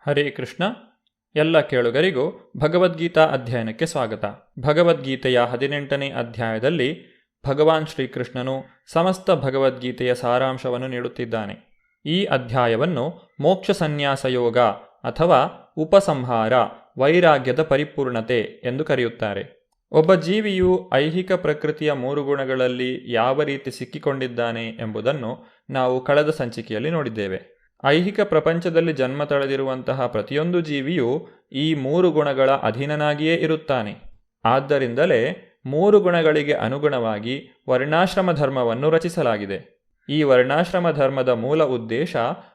ಹರೇ ಕೃಷ್ಣ. ಎಲ್ಲ ಕೇಳುಗರಿಗೂ ಭಗವದ್ಗೀತಾ ಅಧ್ಯಯನಕ್ಕೆ ಸ್ವಾಗತ. ಭಗವದ್ಗೀತೆಯ 18ನೇ ಅಧ್ಯಾಯದಲ್ಲಿ ಭಗವಾನ್ ಶ್ರೀಕೃಷ್ಣನು ಸಮಸ್ತ ಭಗವದ್ಗೀತೆಯ ಸಾರಾಂಶವನ್ನು ನೀಡುತ್ತಿದ್ದಾನೆ. ಈ ಅಧ್ಯಾಯವನ್ನು ಮೋಕ್ಷ ಸನ್ಯಾಸ ಯೋಗ ಅಥವಾ ಉಪಸಂಹಾರ, ವೈರಾಗ್ಯದ ಪರಿಪೂರ್ಣತೆ ಎಂದು ಕರೆಯುತ್ತಾರೆ. ಒಬ್ಬ ಜೀವಿಯು ಐಹಿಕ ಪ್ರಕೃತಿಯ 3 ಗುಣಗಳಲ್ಲಿ ಯಾವ ರೀತಿ ಸಿಕ್ಕಿಕೊಂಡಿದ್ದಾನೆ ಎಂಬುದನ್ನು ನಾವು ಕಳೆದ ಸಂಚಿಕೆಯಲ್ಲಿ ನೋಡಿದ್ದೇವೆ. ಐಹಿಕ ಪ್ರಪಂಚದಲ್ಲಿ ಜನ್ಮ ತಳೆದಿರುವಂತಹ ಪ್ರತಿಯೊಂದು ಜೀವಿಯೂ ಈ 3 ಗುಣಗಳ ಅಧೀನನಾಗಿಯೇ ಇರುತ್ತಾನೆ. ಆದ್ದರಿಂದಲೇ 3 ಗುಣಗಳಿಗೆ ಅನುಗುಣವಾಗಿ ವರ್ಣಾಶ್ರಮ ಧರ್ಮವನ್ನು ರಚಿಸಲಾಗಿದೆ. ಈ ವರ್ಣಾಶ್ರಮ ಧರ್ಮದ ಮೂಲ ಉದ್ದೇಶ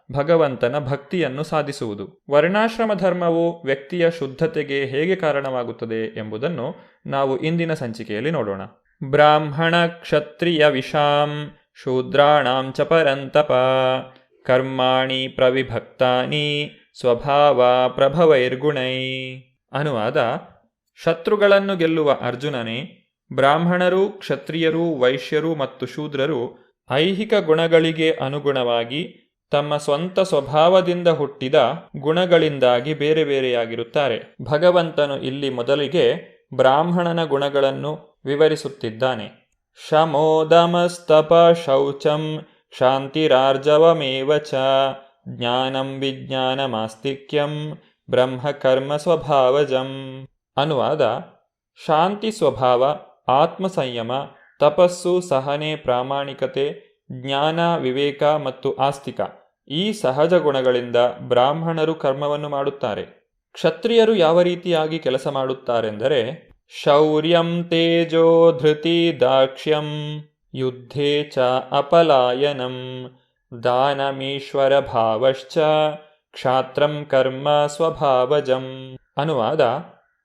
ಭಗವಂತನ ಭಕ್ತಿಯನ್ನು ಸಾಧಿಸುವುದು. ವರ್ಣಾಶ್ರಮ ಧರ್ಮವು ವ್ಯಕ್ತಿಯ ಶುದ್ಧತೆಗೆ ಹೇಗೆ ಕಾರಣವಾಗುತ್ತದೆ ಎಂಬುದನ್ನು ನಾವು ಇಂದಿನ ಸಂಚಿಕೆಯಲ್ಲಿ ನೋಡೋಣ. ಬ್ರಾಹ್ಮಣ ಕ್ಷತ್ರಿಯ ವಿಷಾಂ ಶೂದ್ರಾಣಾಂ ಚ ಪರಂತಪ ಕರ್ಮಾಣಿ ಪ್ರವಿಭಕ್ತಾನಿ ಸ್ವಭಾವ ಪ್ರಭವೈರ್ಗುಣೈ. ಅನುವಾದ: ಶತ್ರುಗಳನ್ನು ಗೆಲ್ಲುವ ಅರ್ಜುನನೇ, ಬ್ರಾಹ್ಮಣರು, ಕ್ಷತ್ರಿಯರು, ವೈಶ್ಯರು ಮತ್ತು ಶೂದ್ರರು ಐಹಿಕ ಗುಣಗಳಿಗೆ ಅನುಗುಣವಾಗಿ ತಮ್ಮ ಸ್ವಂತ ಸ್ವಭಾವದಿಂದ ಹುಟ್ಟಿದ ಗುಣಗಳಿಂದಾಗಿ ಬೇರೆ ಬೇರೆಯಾಗಿರುತ್ತಾರೆ. ಭಗವಂತನು ಇಲ್ಲಿ ಮೊದಲಿಗೆ ಬ್ರಾಹ್ಮಣನ ಗುಣಗಳನ್ನು ವಿವರಿಸುತ್ತಿದ್ದಾನೆ. ಶಮೋದಮಸ್ತಪ ಶೌಚಂ ಶಾಂತಿರಾರ್ಜವಮೇವ ಚ ಜ್ಞಾನಂ ವಿಜ್ಞಾನಮಾಸ್ತಿಕ್ಯಂ ಬ್ರಹ್ಮಕರ್ಮ ಸ್ವಭಾವಜಂ. ಅನುವಾದ: ಶಾಂತಿ ಸ್ವಭಾವ, ಆತ್ಮ ಸಂಯಮ, ತಪಸ್ಸು, ಸಹನೆ, ಪ್ರಾಮಾಣಿಕತೆ, ಜ್ಞಾನ, ವಿವೇಕ ಮತ್ತು ಆಸ್ತಿಕ ಈ ಸಹಜ ಗುಣಗಳಿಂದ ಬ್ರಾಹ್ಮಣರು ಕರ್ಮವನ್ನು ಮಾಡುತ್ತಾರೆ. ಕ್ಷತ್ರಿಯರು ಯಾವ ರೀತಿಯಾಗಿ ಕೆಲಸ ಮಾಡುತ್ತಾರೆಂದರೆ ಶೌರ್ಯಂ ತೇಜೋ ಧೃತಿ ದಾಕ್ಷ್ಯಂ ಯುದ್ಧೇ ಚ ಅಪಲಾಯನಂ ದಾನಮೀಶ್ವರ ಭಾವಶ್ಚ ಕ್ಷಾತ್ರಂ ಕರ್ಮ ಸ್ವಭಾವಜಂ. ಅನುವಾದ: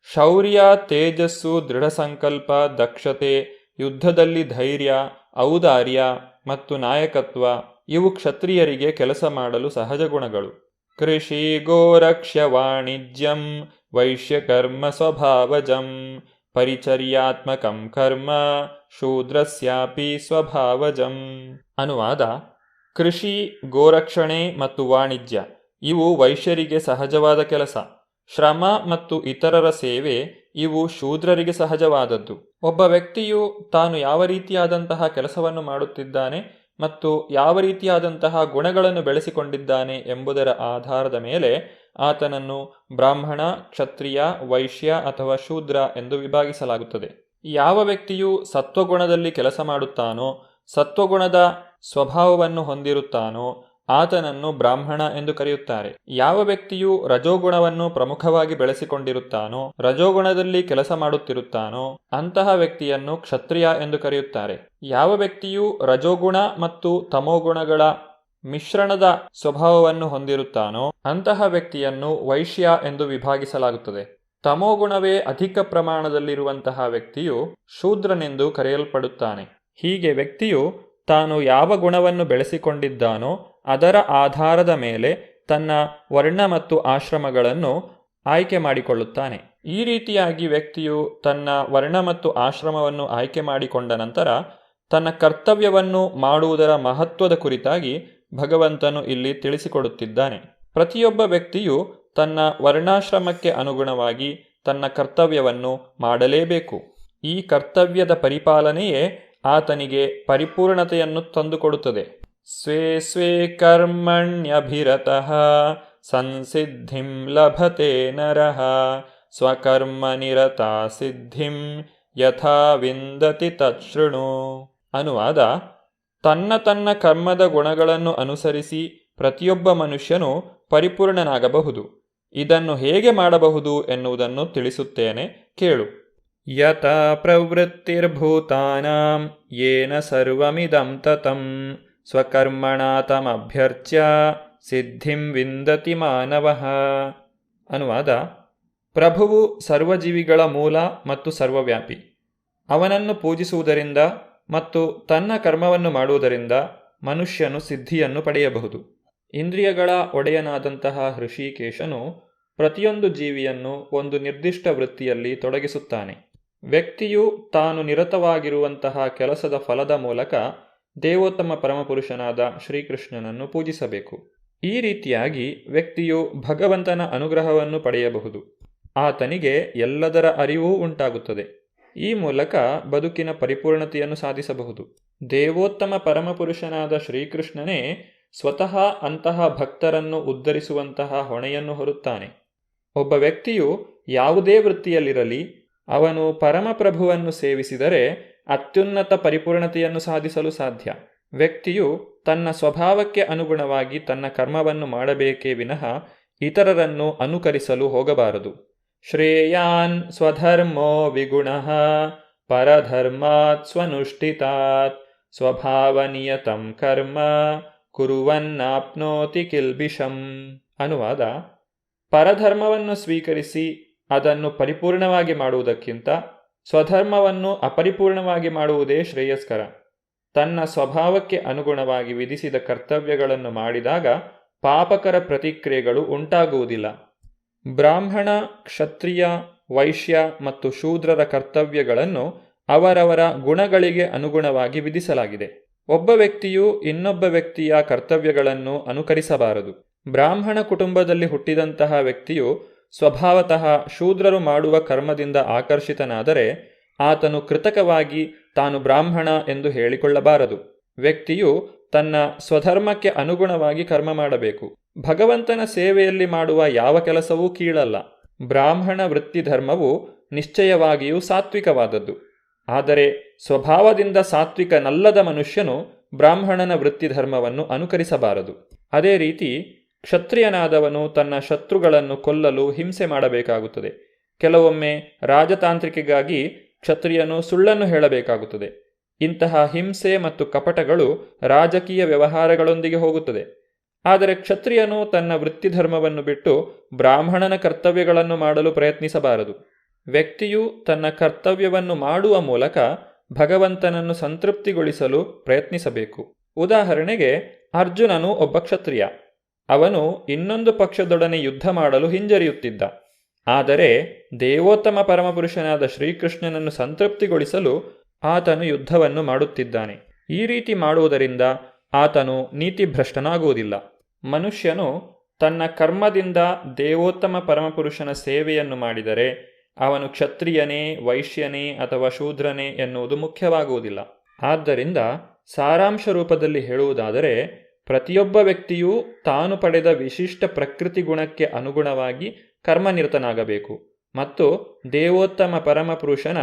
ಶೌರ್ಯ, ತೇಜಸ್ಸು, ದೃಢ ಸಂಕಲ್ಪ, ದಕ್ಷತೆ, ಯುದ್ಧದಲ್ಲಿ ಧೈರ್ಯ, ಔದಾರ್ಯ ಮತ್ತು ನಾಯಕತ್ವ ಇವು ಕ್ಷತ್ರಿಯರಿಗೆ ಕೆಲಸ ಮಾಡಲು ಸಹಜ ಗುಣಗಳು. ಕೃಷಿ ಗೋರಕ್ಷ್ಯ ವಾಣಿಜ್ಯಂ ವೈಶ್ಯಕರ್ಮ ಸ್ವಭಾವಜಂ ಪರಿಚರ್ಯಾತ್ಮಕಂ ಕರ್ಮ ಶೂದ್ರಸ್ಯಾಪಿ ಸ್ವಭಾವಜಂ. ಅನುವಾದ: ಕೃಷಿ, ಗೋರಕ್ಷಣೆ ಮತ್ತು ವಾಣಿಜ್ಯ ಇವು ವೈಶ್ಯರಿಗೆ ಸಹಜವಾದ ಕೆಲಸ. ಶ್ರಮ ಮತ್ತು ಇತರರ ಸೇವೆ ಇವು ಶೂದ್ರರಿಗೆ ಸಹಜವಾದದ್ದು. ಒಬ್ಬ ವ್ಯಕ್ತಿಯು ತಾನು ಯಾವ ರೀತಿಯಾದಂತಹ ಕೆಲಸವನ್ನು ಮಾಡುತ್ತಿದ್ದಾನೆ ಮತ್ತು ಯಾವ ರೀತಿಯಾದಂತಹ ಗುಣಗಳನ್ನು ಬೆಳೆಸಿಕೊಂಡಿದ್ದಾನೆ ಎಂಬುದರ ಆಧಾರದ ಮೇಲೆ ಆತನನ್ನು ಬ್ರಾಹ್ಮಣ, ಕ್ಷತ್ರಿಯ, ವೈಶ್ಯ ಅಥವಾ ಶೂದ್ರ ಎಂದು ವಿಭಾಗಿಸಲಾಗುತ್ತದೆ. ಯಾವ ವ್ಯಕ್ತಿಯು ಸತ್ವಗುಣದಲ್ಲಿ ಕೆಲಸ ಮಾಡುತ್ತಾನೋ, ಸತ್ವಗುಣದ ಸ್ವಭಾವವನ್ನು ಹೊಂದಿರುತ್ತಾನೋ ಆತನನ್ನು ಬ್ರಾಹ್ಮಣ ಎಂದು ಕರೆಯುತ್ತಾರೆ. ಯಾವ ವ್ಯಕ್ತಿಯು ರಜೋಗುಣವನ್ನು ಪ್ರಮುಖವಾಗಿ ಬೆಳೆಸಿಕೊಂಡಿರುತ್ತಾನೋ, ರಜೋಗುಣದಲ್ಲಿ ಕೆಲಸ ಮಾಡುತ್ತಿರುತ್ತಾನೋ ಅಂತಹ ವ್ಯಕ್ತಿಯನ್ನು ಕ್ಷತ್ರಿಯ ಎಂದು ಕರೆಯುತ್ತಾರೆ. ಯಾವ ವ್ಯಕ್ತಿಯು ರಜೋಗುಣ ಮತ್ತು ತಮೋಗುಣಗಳ ಮಿಶ್ರಣದ ಸ್ವಭಾವವನ್ನು ಹೊಂದಿರುತ್ತಾನೋ ಅಂತಹ ವ್ಯಕ್ತಿಯನ್ನು ವೈಶ್ಯ ಎಂದು ವಿಭಾಗಿಸಲಾಗುತ್ತದೆ. ತಮೋಗುಣವೇ ಅಧಿಕ ಪ್ರಮಾಣದಲ್ಲಿರುವಂತಹ ವ್ಯಕ್ತಿಯು ಶೂದ್ರನೆಂದು ಕರೆಯಲ್ಪಡುತ್ತಾನೆ. ಹೀಗೆ ವ್ಯಕ್ತಿಯು ತಾನು ಯಾವ ಗುಣವನ್ನು ಬೆಳೆಸಿಕೊಂಡಿದ್ದಾನೋ ಅದರ ಆಧಾರದ ಮೇಲೆ ತನ್ನ ವರ್ಣ ಮತ್ತು ಆಶ್ರಮಗಳನ್ನು ಆಯ್ಕೆ ಮಾಡಿಕೊಳ್ಳುತ್ತಾನೆ. ಈ ರೀತಿಯಾಗಿ ವ್ಯಕ್ತಿಯು ತನ್ನ ವರ್ಣ ಮತ್ತು ಆಶ್ರಮವನ್ನು ಆಯ್ಕೆ ಮಾಡಿಕೊಂಡ ನಂತರ ತನ್ನ ಕರ್ತವ್ಯವನ್ನು ಮಾಡುವುದರ ಮಹತ್ವದ ಕುರಿತಾಗಿ ಭಗವಂತನು ಇಲ್ಲಿ ತಿಳಿಸಿಕೊಡುತ್ತಿದ್ದಾನೆ. ಪ್ರತಿಯೊಬ್ಬ ವ್ಯಕ್ತಿಯು ತನ್ನ ವರ್ಣಾಶ್ರಮಕ್ಕೆ ಅನುಗುಣವಾಗಿ ತನ್ನ ಕರ್ತವ್ಯವನ್ನು ಮಾಡಲೇಬೇಕು. ಈ ಕರ್ತವ್ಯದ ಪರಿಪಾಲನೆಯೇ ಆತನಿಗೆ ಪರಿಪೂರ್ಣತೆಯನ್ನು ತಂದುಕೊಡುತ್ತದೆ. ಸ್ವೇ ಸ್ವೇ ಕರ್ಮಣ್ಯಭಿರತಃ ಸಂಸಿದ್ಧಿಂ ಲಭತೆ ನರಃ ಸ್ವಕರ್ಮ ನಿರತಾ ಸಿದ್ಧಿಂ ಯಥಾ ವಿಂದತಿ ತಚ್ಛೃಣು. ಅನುವಾದ: ತನ್ನ ಕರ್ಮದ ಗುಣಗಳನ್ನು ಅನುಸರಿಸಿ ಪ್ರತಿಯೊಬ್ಬ ಮನುಷ್ಯನು ಪರಿಪೂರ್ಣನಾಗಬಹುದು. ಇದನ್ನು ಹೇಗೆ ಮಾಡಬಹುದು ಎನ್ನುವುದನ್ನು ತಿಳಿಸುತ್ತೇನೆ, ಕೇಳು. ಯಥಾ ಪ್ರವೃತ್ತಿರ್ಭೂತಾನಾಂ ಯೇನ ಸರ್ವಮಿದಂ ತತಂ ಸ್ವಕರ್ಮಣಾ ತಮಭ್ಯರ್ಚ್ಯ ಸಿದ್ಧಿಂ ವಿಂದತಿ ಮಾನವಃ. ಅನುವಾದ: ಪ್ರಭುವು ಸರ್ವಜೀವಿಗಳ ಮೂಲ ಮತ್ತು ಸರ್ವವ್ಯಾಪಿ. ಅವನನ್ನು ಪೂಜಿಸುವುದರಿಂದ ಮತ್ತು ತನ್ನ ಕರ್ಮವನ್ನು ಮಾಡುವುದರಿಂದ ಮನುಷ್ಯನು ಸಿದ್ಧಿಯನ್ನು ಪಡೆಯಬಹುದು. ಇಂದ್ರಿಯಗಳ ಒಡೆಯನಾದಂತಹ ಹೃಷಿಕೇಶನು ಪ್ರತಿಯೊಂದು ಜೀವಿಯನ್ನು ಒಂದು ನಿರ್ದಿಷ್ಟ ವೃತ್ತಿಯಲ್ಲಿ ತೊಡಗಿಸುತ್ತಾನೆ. ವ್ಯಕ್ತಿಯು ತಾನು ನಿರತವಾಗಿರುವಂತಹ ಕೆಲಸದ ಫಲದ ಮೂಲಕ ದೇವೋತ್ತಮ ಪರಮಪುರುಷನಾದ ಶ್ರೀಕೃಷ್ಣನನ್ನು ಪೂಜಿಸಬೇಕು. ಈ ರೀತಿಯಾಗಿ ವ್ಯಕ್ತಿಯು ಭಗವಂತನ ಅನುಗ್ರಹವನ್ನು ಪಡೆಯಬಹುದು. ಆತನಿಗೆ ಎಲ್ಲದರ ಅರಿವೂ ಉಂಟಾಗುತ್ತದೆ. ಈ ಮೂಲಕ ಬದುಕಿನ ಪರಿಪೂರ್ಣತೆಯನ್ನು ಸಾಧಿಸಬಹುದು. ದೇವೋತ್ತಮ ಪರಮಪುರುಷನಾದ ಶ್ರೀಕೃಷ್ಣನೇ ಸ್ವತಃ ಅಂತಹ ಭಕ್ತರನ್ನು ಉದ್ಧರಿಸುವಂತಹ ಹೊಣೆಯನ್ನು ಹೊರುತ್ತಾನೆ. ಒಬ್ಬ ವ್ಯಕ್ತಿಯು ಯಾವುದೇ ವೃತ್ತಿಯಲ್ಲಿರಲಿ, ಅವನು ಪರಮಪ್ರಭುವನ್ನು ಸೇವಿಸಿದರೆ ಅತ್ಯುನ್ನತ ಪರಿಪೂರ್ಣತೆಯನ್ನು ಸಾಧಿಸಲು ಸಾಧ್ಯ. ವ್ಯಕ್ತಿಯು ತನ್ನ ಸ್ವಭಾವಕ್ಕೆ ಅನುಗುಣವಾಗಿ ತನ್ನ ಕರ್ಮವನ್ನು ಮಾಡಬೇಕೇ ವಿನಃ ಇತರರನ್ನು ಅನುಕರಿಸಲು ಹೋಗಬಾರದು. ಶ್ರೇಯಾನ್ ಸ್ವಧರ್ಮೋ ವಿಗುಣಃ ಪರಧರ್ಮಾತ್ ಸ್ವನುಷ್ಠಿತಾತ್ ಸ್ವಭಾವನಿಯತಂ ಕರ್ಮ ಕುರುವನ್ನಾಪ್ನೋತಿ ಕಿಲ್ಬಿಷಂ. ಅನುವಾದ: ಪರಧರ್ಮವನ್ನು ಸ್ವೀಕರಿಸಿ ಅದನ್ನು ಪರಿಪೂರ್ಣವಾಗಿ ಮಾಡುವುದಕ್ಕಿಂತ ಸ್ವಧರ್ಮವನ್ನು ಅಪರಿಪೂರ್ಣವಾಗಿ ಮಾಡುವುದೇ ಶ್ರೇಯಸ್ಕರ. ತನ್ನ ಸ್ವಭಾವಕ್ಕೆ ಅನುಗುಣವಾಗಿ ವಿಧಿಸಿದ ಕರ್ತವ್ಯಗಳನ್ನು ಮಾಡಿದಾಗ ಪಾಪಕರ ಪ್ರತಿಕ್ರಿಯೆಗಳು ಉಂಟಾಗುವುದಿಲ್ಲ. ಬ್ರಾಹ್ಮಣ, ಕ್ಷತ್ರಿಯ, ವೈಶ್ಯ ಮತ್ತು ಶೂದ್ರರ ಕರ್ತವ್ಯಗಳನ್ನು ಅವರವರ ಗುಣಗಳಿಗೆ ಅನುಗುಣವಾಗಿ ವಿಧಿಸಲಾಗಿದೆ. ಒಬ್ಬ ವ್ಯಕ್ತಿಯು ಇನ್ನೊಬ್ಬ ವ್ಯಕ್ತಿಯ ಕರ್ತವ್ಯಗಳನ್ನು ಅನುಕರಿಸಬಾರದು. ಬ್ರಾಹ್ಮಣ ಕುಟುಂಬದಲ್ಲಿ ಹುಟ್ಟಿದಂತಹ ವ್ಯಕ್ತಿಯು ಸ್ವಭಾವತಃ ಶೂದ್ರರು ಮಾಡುವ ಕರ್ಮದಿಂದ ಆಕರ್ಷಿತನಾದರೆ ಆತನು ಕೃತಕವಾಗಿ ತಾನು ಬ್ರಾಹ್ಮಣ ಎಂದು ಹೇಳಿಕೊಳ್ಳಬಾರದು. ವ್ಯಕ್ತಿಯು ತನ್ನ ಸ್ವಧರ್ಮಕ್ಕೆ ಅನುಗುಣವಾಗಿ ಕರ್ಮ ಮಾಡಬೇಕು. ಭಗವಂತನ ಸೇವೆಯಲ್ಲಿ ಮಾಡುವ ಯಾವ ಕೆಲಸವೂ ಕೀಳಲ್ಲ. ಬ್ರಾಹ್ಮಣ ವೃತ್ತಿ ಧರ್ಮವು ನಿಶ್ಚಯವಾಗಿಯೂ ಸಾತ್ವಿಕವಾದದ್ದು. ಆದರೆ ಸ್ವಭಾವದಿಂದ ಸಾತ್ವಿಕನಲ್ಲದ ಮನುಷ್ಯನು ಬ್ರಾಹ್ಮಣನ ವೃತ್ತಿ ಧರ್ಮವನ್ನು ಅನುಕರಿಸಬಾರದು. ಅದೇ ರೀತಿ ಕ್ಷತ್ರಿಯನಾದವನು ತನ್ನ ಶತ್ರುಗಳನ್ನು ಕೊಲ್ಲಲು ಹಿಂಸೆ ಮಾಡಬೇಕಾಗುತ್ತದೆ. ಕೆಲವೊಮ್ಮೆ ರಾಜತಾಂತ್ರಿಕೆಗಾಗಿ ಕ್ಷತ್ರಿಯನು ಸುಳ್ಳನ್ನು ಹೇಳಬೇಕಾಗುತ್ತದೆ. ಇಂತಹ ಹಿಂಸೆ ಮತ್ತು ಕಪಟಗಳು ರಾಜಕೀಯ ವ್ಯವಹಾರಗಳೊಂದಿಗೆ ಹೋಗುತ್ತದೆ. ಆದರೆ ಕ್ಷತ್ರಿಯನು ತನ್ನ ವೃತ್ತಿಧರ್ಮವನ್ನು ಬಿಟ್ಟು ಬ್ರಾಹ್ಮಣನ ಕರ್ತವ್ಯಗಳನ್ನು ಮಾಡಲು ಪ್ರಯತ್ನಿಸಬಾರದು. ವ್ಯಕ್ತಿಯು ತನ್ನ ಕರ್ತವ್ಯವನ್ನು ಮಾಡುವ ಮೂಲಕ ಭಗವಂತನನ್ನು ಸಂತೃಪ್ತಿಗೊಳಿಸಲು ಪ್ರಯತ್ನಿಸಬೇಕು. ಉದಾಹರಣೆಗೆ, ಅರ್ಜುನನು ಒಬ್ಬ ಕ್ಷತ್ರಿಯ. ಅವನು ಇನ್ನೊಂದು ಪಕ್ಷದೊಡನೆ ಯುದ್ಧ ಮಾಡಲು ಹಿಂಜರಿಯುತ್ತಿದ್ದ. ಆದರೆ ದೇವೋತ್ತಮ ಪರಮಪುರುಷನಾದ ಶ್ರೀಕೃಷ್ಣನನ್ನು ಸಂತೃಪ್ತಿಗೊಳಿಸಲು ಆತನು ಯುದ್ಧವನ್ನು ಮಾಡುತ್ತಿದ್ದಾನೆ. ಈ ರೀತಿ ಮಾಡುವುದರಿಂದ ಆತನು ನೀತಿಭ್ರಷ್ಟನಾಗುವುದಿಲ್ಲ. ಮನುಷ್ಯನು ತನ್ನ ಕರ್ಮದಿಂದ ದೇವೋತ್ತಮ ಪರಮಪುರುಷನ ಸೇವೆಯನ್ನು ಮಾಡಿದರೆ ಅವನು ಕ್ಷತ್ರಿಯನೇ, ವೈಶ್ಯನೇ ಅಥವಾ ಶೂದ್ರನೇ ಎನ್ನುವುದು ಮುಖ್ಯವಾಗುವುದಿಲ್ಲ. ಆದ್ದರಿಂದ ಸಾರಾಂಶ ರೂಪದಲ್ಲಿ ಹೇಳುವುದಾದರೆ, ಪ್ರತಿಯೊಬ್ಬ ವ್ಯಕ್ತಿಯೂ ತಾನು ಪಡೆದ ವಿಶಿಷ್ಟ ಪ್ರಕೃತಿ ಗುಣಕ್ಕೆ ಅನುಗುಣವಾಗಿ ಕರ್ಮನಿರತನಾಗಬೇಕು ಮತ್ತು ದೇವೋತ್ತಮ ಪರಮಪುರುಷನ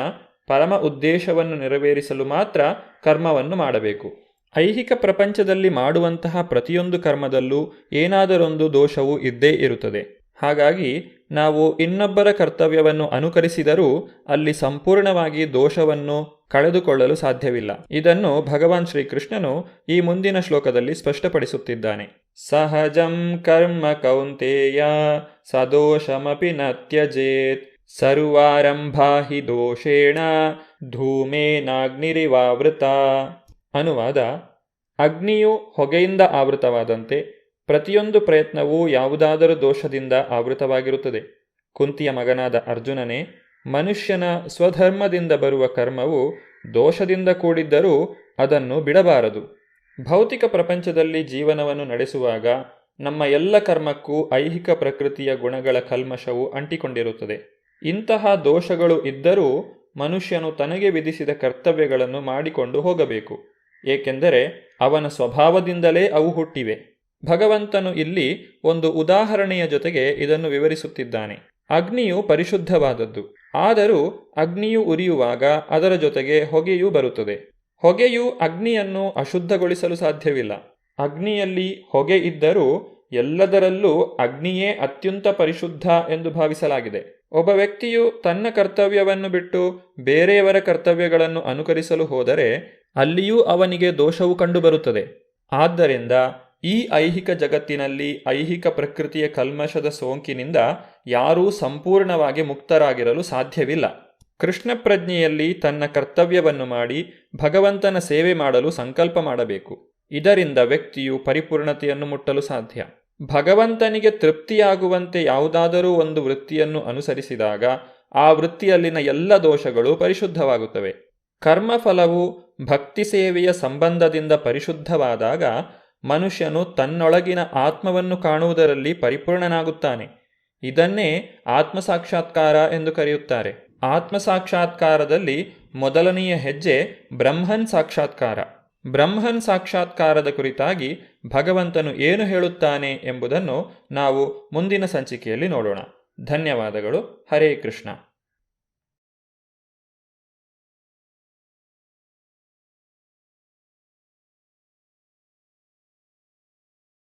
ಪರಮ ಉದ್ದೇಶವನ್ನು ನೆರವೇರಿಸಲು ಮಾತ್ರ ಕರ್ಮವನ್ನು ಮಾಡಬೇಕು. ಐಹಿಕ ಪ್ರಪಂಚದಲ್ಲಿ ಮಾಡುವಂತಹ ಪ್ರತಿಯೊಂದು ಕರ್ಮದಲ್ಲೂ ಏನಾದರೊಂದು ದೋಷವು ಇದ್ದೇ ಇರುತ್ತದೆ. ಹಾಗಾಗಿ ನಾವು ಇನ್ನೊಬ್ಬರ ಕರ್ತವ್ಯವನ್ನು ಅನುಕರಿಸಿದರೂ ಅಲ್ಲಿ ಸಂಪೂರ್ಣವಾಗಿ ದೋಷವನ್ನು ಕಳೆದುಕೊಳ್ಳಲು ಸಾಧ್ಯವಿಲ್ಲ. ಇದನ್ನು ಭಗವಾನ್ ಶ್ರೀಕೃಷ್ಣನು ಈ ಮುಂದಿನ ಶ್ಲೋಕದಲ್ಲಿ ಸ್ಪಷ್ಟಪಡಿಸುತ್ತಿದ್ದಾನೆ. ಸಹಜಂ ಕರ್ಮ ಕೌಂತೇಯ ಸದೋಷಮಪಿ ನ ತ್ಯಜೇತ್ ಸರ್ವಾರಂಭಾ ಹಿ ದೋಷೇಣ ಧೂಮೇನಾಗ್ನಿರಿವಾವೃತ. ಅನುವಾದ: ಅಗ್ನಿಯು ಹೊಗೆಯಿಂದ ಆವೃತವಾದಂತೆ ಪ್ರತಿಯೊಂದು ಪ್ರಯತ್ನವೂ ಯಾವುದಾದರೂ ದೋಷದಿಂದ ಆವೃತವಾಗಿರುತ್ತದೆ. ಕುಂತಿಯ ಮಗನಾದ ಅರ್ಜುನನೇ, ಮನುಷ್ಯನ ಸ್ವಧರ್ಮದಿಂದ ಬರುವ ಕರ್ಮವು ದೋಷದಿಂದ ಕೂಡಿದ್ದರೂ ಅದನ್ನು ಬಿಡಬಾರದು. ಭೌತಿಕ ಪ್ರಪಂಚದಲ್ಲಿ ಜೀವನವನ್ನು ನಡೆಸುವಾಗ ನಮ್ಮ ಎಲ್ಲ ಕರ್ಮಕ್ಕೂ ಐಹಿಕ ಪ್ರಕೃತಿಯ ಗುಣಗಳ ಕಲ್ಮಶವು ಅಂಟಿಕೊಂಡಿರುತ್ತದೆ. ಇಂತಹ ದೋಷಗಳು ಇದ್ದರೂ ಮನುಷ್ಯನು ತನಗೆ ವಿಧಿಸಿದ ಕರ್ತವ್ಯಗಳನ್ನು ಮಾಡಿಕೊಂಡು ಹೋಗಬೇಕು. ಏಕೆಂದರೆ ಅವನ ಸ್ವಭಾವದಿಂದಲೇ ಅವು ಹುಟ್ಟಿವೆ. ಭಗವಂತನು ಇಲ್ಲಿ ಒಂದು ಉದಾಹರಣೆಯ ಜೊತೆಗೆ ಇದನ್ನು ವಿವರಿಸುತ್ತಿದ್ದಾನೆ. ಅಗ್ನಿಯು ಪರಿಶುದ್ಧವಾದದ್ದು. ಆದರೂ ಅಗ್ನಿಯು ಉರಿಯುವಾಗ ಅದರ ಜೊತೆಗೆ ಹೊಗೆಯೂ ಬರುತ್ತದೆ. ಹೊಗೆಯು ಅಗ್ನಿಯನ್ನು ಅಶುದ್ಧಗೊಳಿಸಲು ಸಾಧ್ಯವಿಲ್ಲ. ಅಗ್ನಿಯಲ್ಲಿ ಹೊಗೆ ಇದ್ದರೂ ಎಲ್ಲದರಲ್ಲೂ ಅಗ್ನಿಯೇ ಅತ್ಯಂತ ಪರಿಶುದ್ಧ ಎಂದು ಭಾವಿಸಲಾಗಿದೆ. ಒಬ್ಬ ವ್ಯಕ್ತಿಯು ತನ್ನ ಕರ್ತವ್ಯವನ್ನು ಬಿಟ್ಟು ಬೇರೆಯವರ ಕರ್ತವ್ಯಗಳನ್ನು ಅನುಕರಿಸಲು ಹೋದರೆ ಅಲ್ಲಿಯೂ ಅವನಿಗೆ ದೋಷವು ಕಂಡುಬರುತ್ತದೆ. ಆದ್ದರಿಂದ ಈ ಐಹಿಕ ಜಗತ್ತಿನಲ್ಲಿ ಐಹಿಕ ಪ್ರಕೃತಿಯ ಕಲ್ಮಶದ ಸೋಂಕಿನಿಂದ ಯಾರೂ ಸಂಪೂರ್ಣವಾಗಿ ಮುಕ್ತರಾಗಿರಲು ಸಾಧ್ಯವಿಲ್ಲ. ಕೃಷ್ಣ ಪ್ರಜ್ಞೆಯಲ್ಲಿ ತನ್ನ ಕರ್ತವ್ಯವನ್ನು ಮಾಡಿ ಭಗವಂತನ ಸೇವೆ ಮಾಡಲು ಸಂಕಲ್ಪ ಮಾಡಬೇಕು. ಇದರಿಂದ ವ್ಯಕ್ತಿಯು ಪರಿಪೂರ್ಣತೆಯನ್ನು ಮುಟ್ಟಲು ಸಾಧ್ಯ. ಭಗವಂತನಿಗೆ ತೃಪ್ತಿಯಾಗುವಂತೆ ಯಾವುದಾದರೂ ಒಂದು ವೃತ್ತಿಯನ್ನು ಅನುಸರಿಸಿದಾಗ ಆ ವೃತ್ತಿಯಲ್ಲಿನ ಎಲ್ಲ ದೋಷಗಳು ಪರಿಶುದ್ಧವಾಗುತ್ತವೆ. ಕರ್ಮಫಲವು ಭಕ್ತಿ ಸೇವೆಯ ಸಂಬಂಧದಿಂದ ಪರಿಶುದ್ಧವಾದಾಗ ಮನುಷ್ಯನು ತನ್ನೊಳಗಿನ ಆತ್ಮವನ್ನು ಕಾಣುವುದರಲ್ಲಿ ಪರಿಪೂರ್ಣನಾಗುತ್ತಾನೆ. ಇದನ್ನೇ ಆತ್ಮಸಾಕ್ಷಾತ್ಕಾರ ಎಂದು ಕರೆಯುತ್ತಾರೆ. ಆತ್ಮಸಾಕ್ಷಾತ್ಕಾರದಲ್ಲಿ ಮೊದಲನೆಯ ಹೆಜ್ಜೆ ಬ್ರಹ್ಮನ್ ಸಾಕ್ಷಾತ್ಕಾರ. ಬ್ರಹ್ಮನ್ ಸಾಕ್ಷಾತ್ಕಾರದ ಕುರಿತಾಗಿ ಭಗವಂತನು ಏನು ಹೇಳುತ್ತಾನೆ ಎಂಬುದನ್ನು ನಾವು ಮುಂದಿನ ಸಂಚಿಕೆಯಲ್ಲಿ ನೋಡೋಣ. ಧನ್ಯವಾದಗಳು. ಹರೇ ಕೃಷ್ಣ.